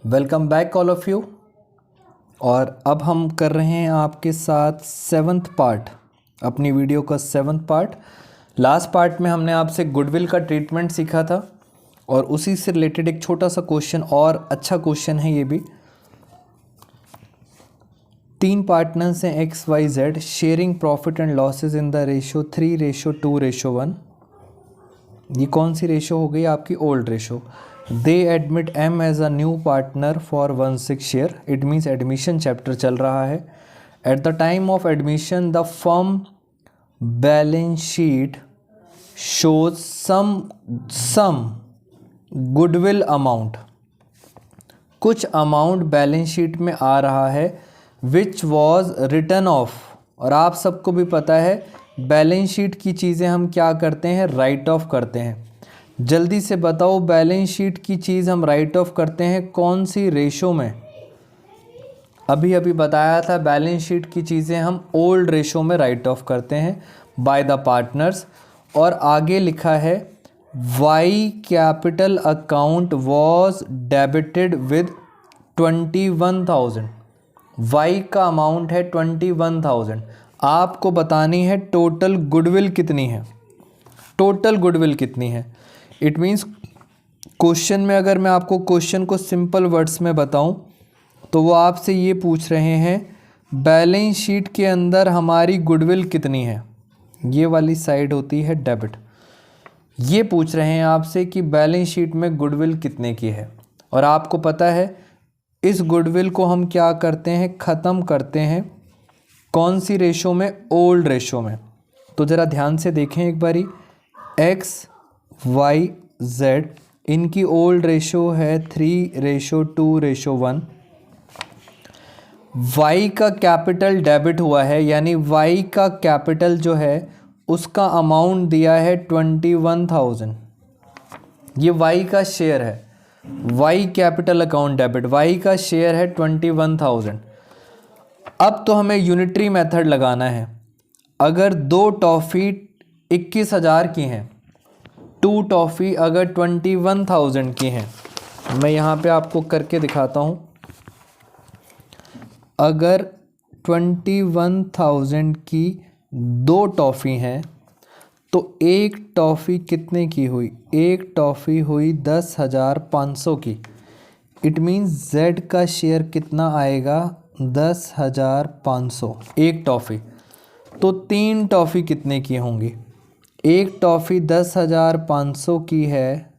Welcome back all of you. और अब हम कर रहे हैं आपके साथ 7th पार्ट, अपनी वीडियो का 7th पार्ट। लास्ट पार्ट में हमने आपसे गुडविल का ट्रीटमेंट सीखा था और उसी से रिलेटेड एक छोटा सा क्वेश्चन, और अच्छा क्वेश्चन है ये भी। 3 पार्टनर्स हैं XYZ sharing profit and losses in the ratio 3:2:1। ये कौन सी रेशो हो गई? आपकी old ratio. They admit M as a new partner for 1/6 share. It means admission chapter चल रहा है। At the time of admission the firm balance sheet shows some goodwill amount. कुछ अमाउंट बैलेंस शीट में आ रहा है which was return of. और आप सबको भी पता है बैलेंस शीट की चीज़ें हम क्या करते हैं? राइट ऑफ करते हैं। जल्दी से बताओ, बैलेंस शीट की चीज़ हम राइट ऑफ करते हैं कौन सी रेशो में? अभी अभी बताया था, बैलेंस शीट की चीज़ें हम ओल्ड रेशो में राइट ऑफ करते हैं बाय द पार्टनर्स। और आगे लिखा है Y capital account was debited with 21,000। Y का अमाउंट है 21,000। आपको बतानी है टोटल गुडविल कितनी है। टोटल गुडविल कितनी है? इट मीन्स क्वेश्चन में, अगर मैं आपको क्वेश्चन को सिंपल वर्ड्स में बताऊं तो वो आपसे ये पूछ रहे हैं बैलेंस शीट के अंदर हमारी गुडविल कितनी है। ये वाली साइड होती है डेबिट। ये पूछ रहे हैं आपसे कि बैलेंस शीट में गुडविल कितने की है। और आपको पता है इस गुडविल को हम क्या करते हैं? ख़त्म करते हैं कौन सी रेशो में? ओल्ड रेशो में। तो ज़रा ध्यान से देखें एक बारी। XYZ इनकी ओल्ड रेशो है 3:2:1। Y का कैपिटल डेबिट हुआ है, यानी Y का कैपिटल जो है उसका अमाउंट दिया है 21,000। ये Y का शेयर है। Y capital account debit, Y का शेयर है 21,000। अब तो हमें यूनिटरी मेथड लगाना है। अगर 2 टॉफ़ी 21,000 की हैं, 2 टॉफ़ी अगर 21,000 की हैं, मैं यहाँ पे आपको करके दिखाता हूँ। अगर 21,000 की 2 टॉफ़ी हैं तो एक टॉफ़ी कितने की हुई? एक टॉफ़ी हुई 10,500 की। इट मीन्स Z का शेयर कितना आएगा? 10,500 एक टॉफ़ी। तो 3 टॉफ़ी कितने की होंगी? एक टॉफ़ी 10,500 की है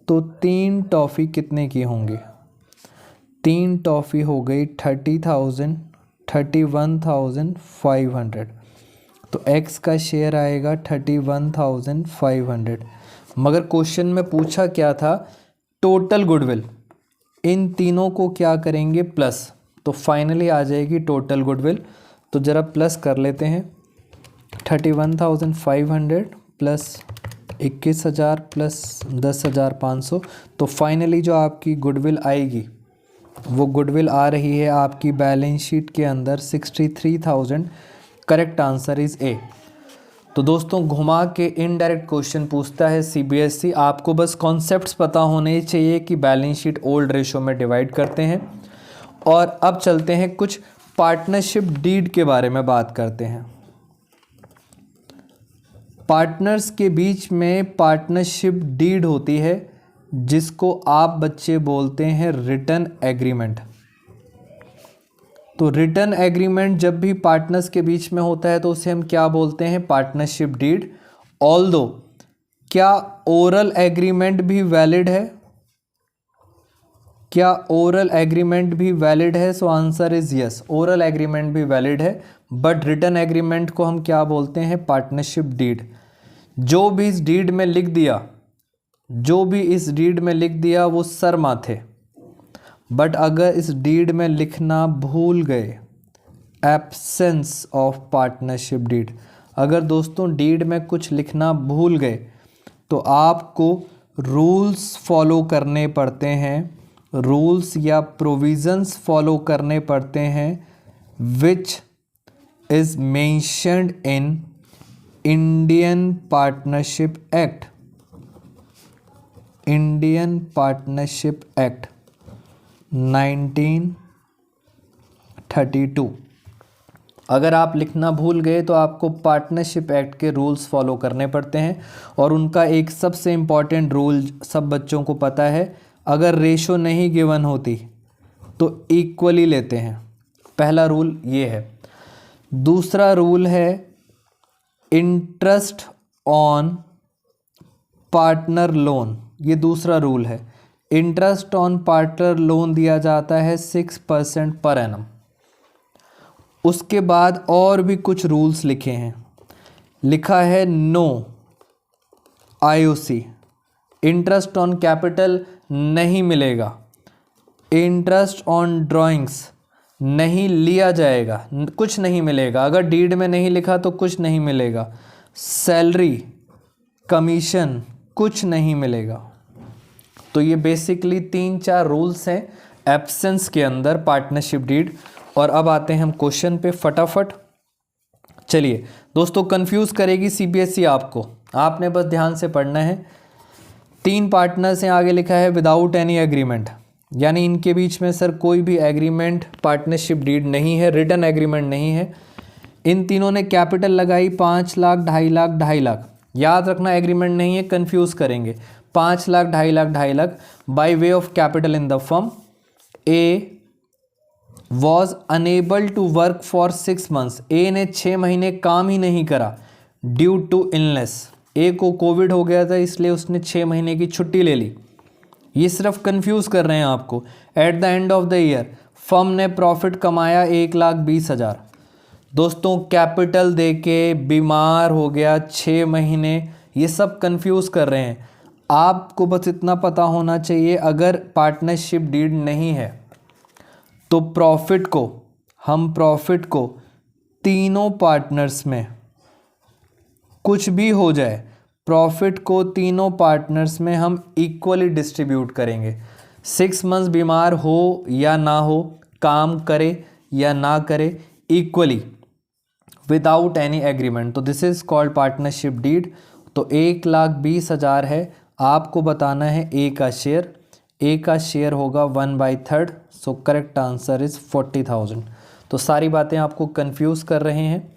तो 3 टॉफ़ी कितने की होंगी? 3 टॉफ़ी हो गई 30,000, 31,500। तो X का शेयर आएगा 31,500। मगर क्वेश्चन में पूछा क्या था? Total goodwill. इन तीनों को क्या करेंगे? प्लस। तो फाइनली आ जाएगी टोटल गुडविल। तो ज़रा प्लस कर लेते हैं। 31,500 प्लस 21,000 प्लस 10,500। तो फाइनली जो आपकी गुडविल आएगी वो गुडविल आ रही है आपकी बैलेंस शीट के अंदर 63,000। Correct answer is a. तो दोस्तों, घुमा के इनडायरेक्ट क्वेश्चन पूछता है CBSE। आपको बस कॉन्सेप्ट्स पता होने चाहिए कि बैलेंस शीट ओल्ड रेशो में डिवाइड करते हैं। और अब चलते हैं कुछ पार्टनरशिप डीड के बारे में बात करते हैं। पार्टनर्स के बीच में पार्टनरशिप डीड होती है जिसको आप बच्चे बोलते हैं रिटर्न एग्रीमेंट। तो रिटर्न एग्रीमेंट जब भी पार्टनर्स के बीच में होता है तो उसे हम क्या बोलते हैं? Partnership deed. ऑल्दो क्या ओरल एग्रीमेंट भी वैलिड है? क्या ओरल एग्रीमेंट भी वैलिड है? So answer is yes, oral agreement भी वैलिड है। बट रिटर्न एग्रीमेंट को हम क्या बोलते हैं? Partnership deed. जो भी इस डीड में लिख दिया, जो भी इस डीड में लिख दिया वो सर माथे। बट अगर इस डीड में लिखना भूल गए, एब्सेंस ऑफ पार्टनरशिप डीड, अगर दोस्तों डीड में कुछ लिखना भूल गए तो आपको रूल्स फॉलो करने पड़ते हैं। रूल्स या प्रोविजंस फॉलो करने पड़ते हैं which is mentioned in Indian partnership act. Indian partnership act. 1932। अगर आप लिखना भूल गए तो आपको पार्टनरशिप एक्ट के रूल्स फॉलो करने पड़ते हैं, और उनका एक सबसे इम्पॉर्टेंट रूल सब बच्चों को पता है, अगर रेशो नहीं गिवन होती तो इक्वली लेते हैं। पहला रूल ये है। दूसरा रूल है इंटरेस्ट ऑन पार्टनर लोन। ये दूसरा रूल है। इंटरेस्ट ऑन पार्टनर लोन दिया जाता है 6% पर एनम। उसके बाद और भी कुछ रूल्स लिखे हैं। लिखा है no IOC, interest on capital नहीं मिलेगा, इंटरेस्ट ऑन ड्राइंग्स नहीं लिया जाएगा, कुछ नहीं मिलेगा। अगर डीड में नहीं लिखा तो कुछ नहीं मिलेगा। सैलरी, कमीशन कुछ नहीं मिलेगा। तो ये बेसिकली 3-4 रूल्स हैं एब्सेंस के अंदर पार्टनरशिप डीड। और अब आते हैं हम क्वेश्चन पे फटाफट। चलिए दोस्तों, कंफ्यूज करेगी सीबीएसई आपको, आपने बस ध्यान से पढ़ना है। 3 पार्टनर्स हैं, आगे लिखा है विदाउट एनी एग्रीमेंट, यानी इनके बीच में सर कोई भी एग्रीमेंट पार्टनरशिप डीड नहीं है, रिटन एग्रीमेंट नहीं है। इन तीनों ने कैपिटल लगाई 5 लाख, 2.5 लाख, 2.5 लाख। याद रखना एग्रीमेंट नहीं है, कंफ्यूज करेंगे। 5 lakh, 2.5 lakh, 2.5 lakh by way of capital in the firm. A was enable to work for 6 months। A ने 6 महीने काम ही नहीं करा ड्यू टू इलनेस। ए को कोविड हो गया था, इसलिए उसने 6 महीने की छुट्टी ले ली। ये सिर्फ कंफ्यूज कर रहे हैं आपको। At the end of the year firm ने प्रॉफिट कमाया 1,20,000। दोस्तों कैपिटल देके बीमार हो गया 6 महीने, ये सब कंफ्यूज कर रहे हैं। आपको बस इतना पता होना चाहिए, अगर पार्टनरशिप डीड नहीं है तो प्रॉफिट को तीनों पार्टनर्स में कुछ भी हो जाए, प्रॉफिट को तीनों पार्टनर्स में हम इक्वली डिस्ट्रीब्यूट करेंगे। 6 months बीमार हो या ना हो, काम करे या ना करे, इक्वली विदाउट एनी एग्रीमेंट। तो this is called partnership deed. तो 1,20,000 है, आपको बताना है ए का शेयर। ए का शेयर होगा 1/3। So correct answer is 40,000। तो सारी बातें आपको कंफ्यूज कर रहे हैं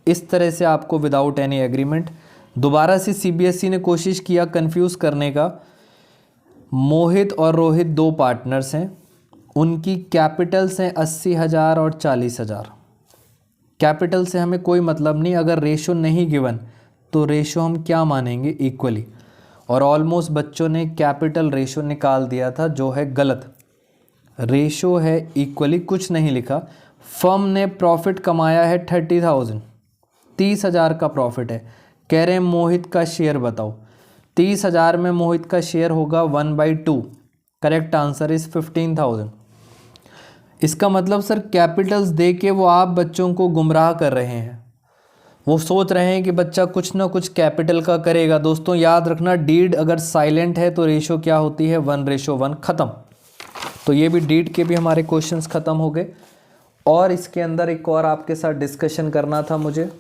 इस तरह से, आपको विदाउट एनी एग्रीमेंट। दोबारा से सीबीएसई ने कोशिश किया कंफ्यूज करने का। मोहित और रोहित 2 पार्टनर्स हैं, उनकी कैपिटल्स हैं 80,000 और 40,000। कैपिटल से हमें कोई मतलब नहीं, अगर रेशो नहीं गिवन तो रेशो हम क्या मानेंगे, इक्वली। और ऑलमोस्ट बच्चों ने कैपिटल रेशो निकाल दिया था, जो है गलत। रेशो है इक्वली, कुछ नहीं लिखा। फर्म ने प्रॉफिट कमाया है 30,000, 30,000 का प्रॉफिट है। कह रहे हैं मोहित का शेयर बताओ। 30,000 में मोहित का शेयर होगा 1/2। Correct answer is 15,000। इसका मतलब सर कैपिटल्स दे के वो आप बच्चों को गुमराह कर रहे हैं। वो सोच रहे हैं कि बच्चा कुछ ना कुछ कैपिटल का करेगा। दोस्तों याद रखना, डीड अगर साइलेंट है तो रेशो क्या होती है, 1:1, ख़त्म। तो ये भी डीड के भी हमारे क्वेश्चंस ख़त्म हो गए। और इसके अंदर एक और आपके साथ डिस्कशन करना था मुझे,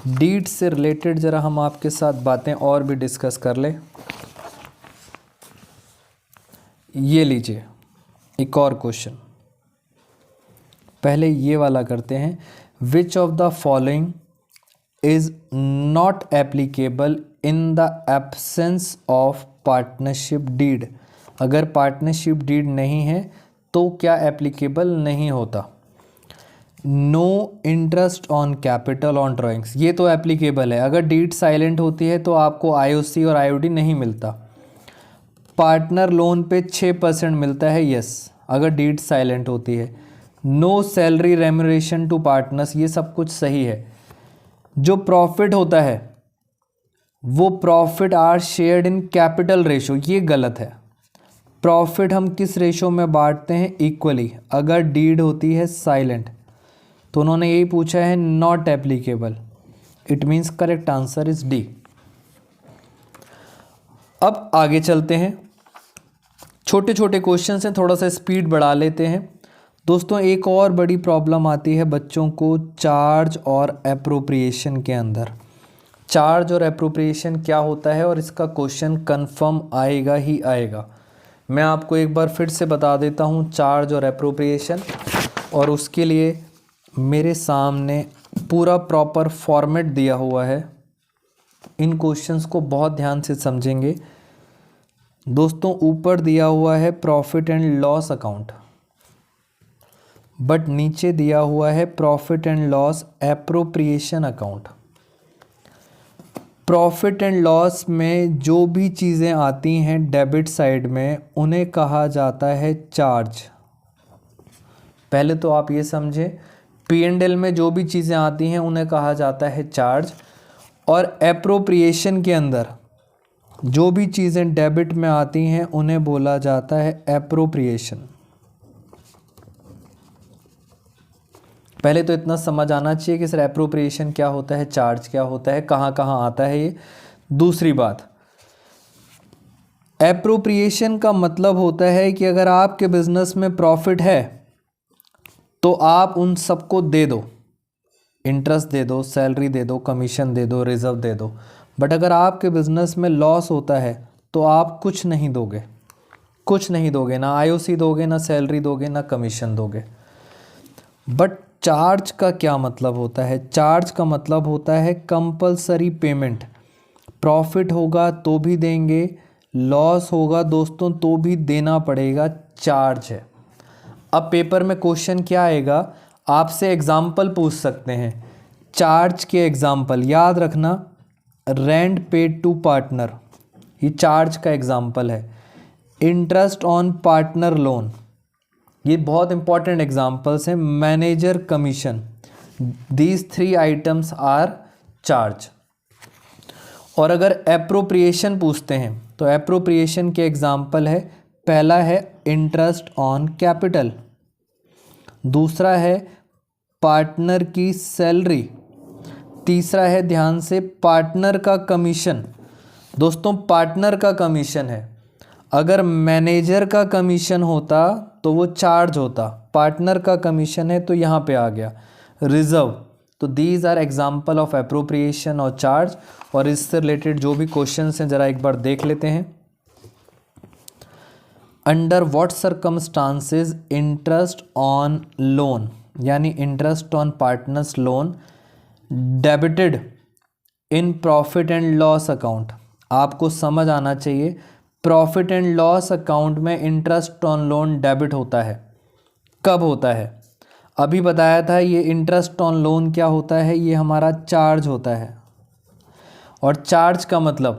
डीड से रिलेटेड ज़रा हम आपके साथ बातें और भी डिस्कस कर लें। ये लीजिए एक और क्वेश्चन, पहले ये वाला करते हैं। Which of the following is not applicable in the absence of partnership deed. अगर पार्टनरशिप डीड नहीं है तो क्या एप्लीकेबल नहीं होता। No interest on capital on drawings, ये तो एप्लीकेबल है। अगर डीड साइलेंट होती है तो आपको आईओसी और आईओडी नहीं मिलता। पार्टनर लोन पे 6% मिलता है, यस, अगर डीड साइलेंट होती है। No salary remuneration to partners, ये सब कुछ सही है। जो प्रॉफिट होता है वो profit are shared in capital ratio, ये गलत है। प्रॉफिट हम किस रेशो में बांटते हैं, इक्वली। अगर डीड होती है साइलेंट तो उन्होंने यही पूछा है, not applicable. It means correct answer is D. अब आगे चलते हैं, छोटे छोटे क्वेश्चन हैं, थोड़ा सा स्पीड बढ़ा लेते हैं। दोस्तों एक और बड़ी प्रॉब्लम आती है बच्चों को चार्ज और एप्रोप्रिएशन के अंदर। चार्ज और एप्रोप्रिएशन क्या होता है, और इसका क्वेश्चन कंफर्म आएगा ही आएगा। मैं आपको एक बार फिर से बता देता हूँ चार्ज और एप्रोप्रिएशन, और उसके लिए मेरे सामने पूरा प्रॉपर फॉर्मेट दिया हुआ है। इन क्वेश्चंस को बहुत ध्यान से समझेंगे दोस्तों। ऊपर दिया हुआ है profit and loss account, but नीचे दिया हुआ है profit and loss appropriation account. Profit and loss में जो भी चीज़ें आती हैं डेबिट साइड में, उन्हें कहा जाता है चार्ज। पहले तो आप ये समझें, P&L में जो भी चीज़ें आती हैं उन्हें कहा जाता है चार्ज, और एप्रोप्रिएशन के अंदर जो भी चीज़ें डेबिट में आती हैं उन्हें बोला जाता है एप्रोप्रिएशन। पहले तो इतना समझ आना चाहिए कि सर एप्रोप्रिएशन क्या होता है, चार्ज क्या होता है, कहाँ कहाँ आता है ये। दूसरी बात, एप्रोप्रिएशन का मतलब होता है कि अगर आपके बिजनेस में प्रॉफिट है तो आप उन सबको दे दो, इंटरेस्ट दे दो, सैलरी दे दो, कमीशन दे दो, रिजर्व दे दो। बट अगर आपके बिजनेस में लॉस होता है तो आप कुछ नहीं दोगे, कुछ नहीं दोगे, ना आईओसी दोगे, ना सैलरी दोगे, ना कमीशन दोगे। बट चार्ज का क्या मतलब होता है? चार्ज का मतलब होता है कंपलसरी पेमेंट। प्रॉफिट होगा तो भी देंगे, लॉस होगा दोस्तों तो भी देना पड़ेगा, चार्ज है। अब पेपर में क्वेश्चन क्या आएगा, आपसे एग्जाम्पल पूछ सकते हैं चार्ज के एग्जाम्पल। याद रखना, रेंट पेड टू पार्टनर, ये चार्ज का एग्जाम्पल है। इंटरेस्ट ऑन पार्टनर लोन, ये बहुत इंपॉर्टेंट एग्जाम्पल्स हैं। Manager commission, these 3 items are charge. और अगर एप्रोप्रिएशन पूछते हैं तो एप्रोप्रिएशन के एग्जाम्पल है, पहला है इंटरेस्ट ऑन कैपिटल, दूसरा है पार्टनर की सैलरी, तीसरा है, ध्यान से, पार्टनर का कमीशन। दोस्तों पार्टनर का कमीशन है, अगर मैनेजर का कमीशन होता तो वो चार्ज होता, पार्टनर का कमीशन है तो यहाँ पे आ गया रिजर्व। तो these are example of appropriation और चार्ज। और इससे रिलेटेड जो भी क्वेश्चंस हैं जरा एक बार देख लेते हैं। Under what circumstances interest on loan, यानी interest on partners loan debited in profit and loss account. आपको समझ आना चाहिए, प्रॉफिट एंड लॉस अकाउंट में इंटरेस्ट ऑन लोन डेबिट होता है। कब होता है? अभी बताया था, ये इंटरेस्ट ऑन लोन क्या होता है, ये हमारा चार्ज होता है। और चार्ज का मतलब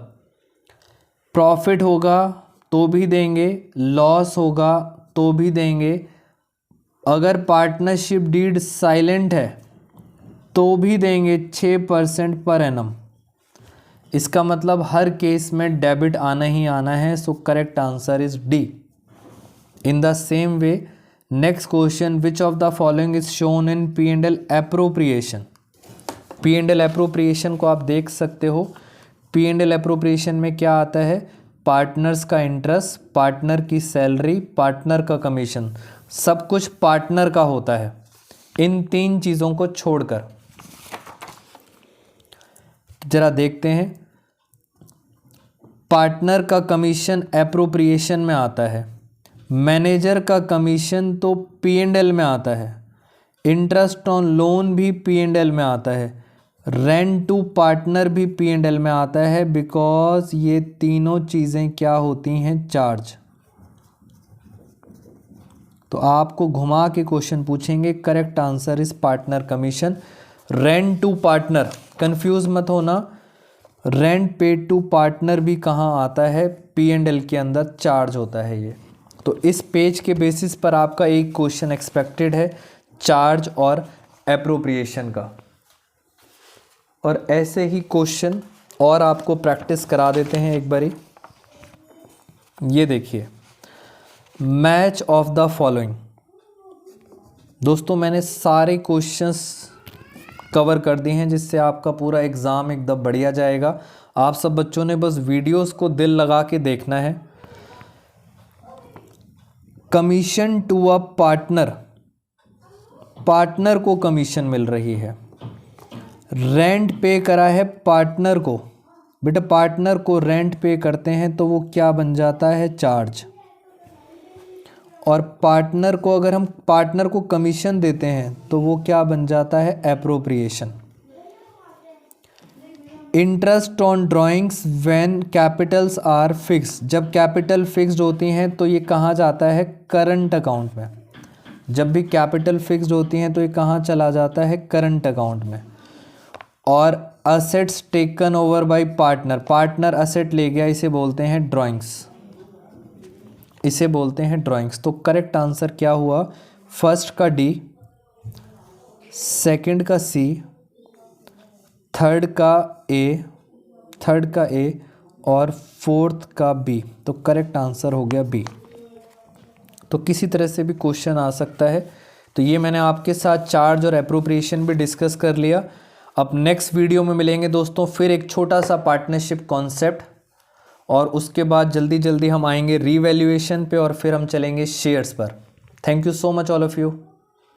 प्रॉफिट होगा तो भी देंगे, लॉस होगा तो भी देंगे, अगर पार्टनरशिप डीड साइलेंट है तो भी देंगे 6% पर एनम। इसका मतलब हर केस में डेबिट आना ही आना है। So correct answer is D. In the same way next question, which of the following is shown in P&L appropriation. P&L appropriation को आप देख सकते हो। P&L एप्रोप्रिएशन में क्या आता है, पार्टनर्स का इंटरेस्ट, पार्टनर की सैलरी, पार्टनर का कमीशन, सब कुछ पार्टनर का होता है इन 3 चीज़ों को छोड़कर। जरा देखते हैं, पार्टनर का कमीशन एप्रोप्रिएशन में आता है, मैनेजर का कमीशन तो P&L में आता है, इंटरेस्ट ऑन लोन भी P&L में आता है, रेंट टू पार्टनर भी P&L में आता है, बिकॉज ये तीनों चीज़ें क्या होती हैं, चार्ज। तो आपको घुमा के क्वेश्चन पूछेंगे, correct answer is partner commission. Rent to partner, confuse मत होना, रेंट पेड टू पार्टनर भी कहाँ आता है, P&L के अंदर चार्ज होता है ये। तो इस पेज के बेसिस पर आपका एक क्वेश्चन एक्सपेक्टेड है चार्ज और एप्रोप्रिएशन का। और ऐसे ही क्वेश्चन और आपको प्रैक्टिस करा देते हैं एक बारी। ये देखिए, मैच ऑफ द फॉलोइंग। दोस्तों मैंने सारे क्वेश्चंस कवर कर दिए हैं जिससे आपका पूरा एग्ज़ाम एकदम बढ़िया जाएगा। आप सब बच्चों ने बस वीडियोस को दिल लगा के देखना है। Commission to a partner, partner को कमीशन मिल रही है। रेंट पे करा है पार्टनर को, बेटा पार्टनर को रेंट पे करते हैं तो वो क्या बन जाता है, चार्ज। और पार्टनर को, अगर हम पार्टनर को कमीशन देते हैं तो वो क्या बन जाता है, appropriation. Interest on drawings when capitals are fix, जब कैपिटल फिक्स्ड होती हैं तो ये कहाँ जाता है, करंट अकाउंट में। जब भी कैपिटल फिक्स्ड होती हैं तो ये कहाँ चला जाता है, करंट अकाउंट में। और assets taken over by partner, partner asset ले गया, इसे बोलते हैं ड्राइंग्स, इसे बोलते हैं ड्राइंग्स। तो करेक्ट आंसर क्या हुआ, फर्स्ट का डी, सेकंड का सी, थर्ड का ए और फोर्थ का बी। तो करेक्ट आंसर हो गया बी। तो किसी तरह से भी क्वेश्चन आ सकता है। तो ये मैंने आपके साथ चार्ज और एप्रोप्रिएशन भी डिस्कस कर लिया। अब नेक्स्ट वीडियो में मिलेंगे दोस्तों फिर एक छोटा सा पार्टनरशिप कॉन्सेप्ट, और उसके बाद जल्दी जल्दी हम आएंगे रीवैल्यूएशन पे और फिर हम चलेंगे शेयर्स पर। Thank you so much all of you.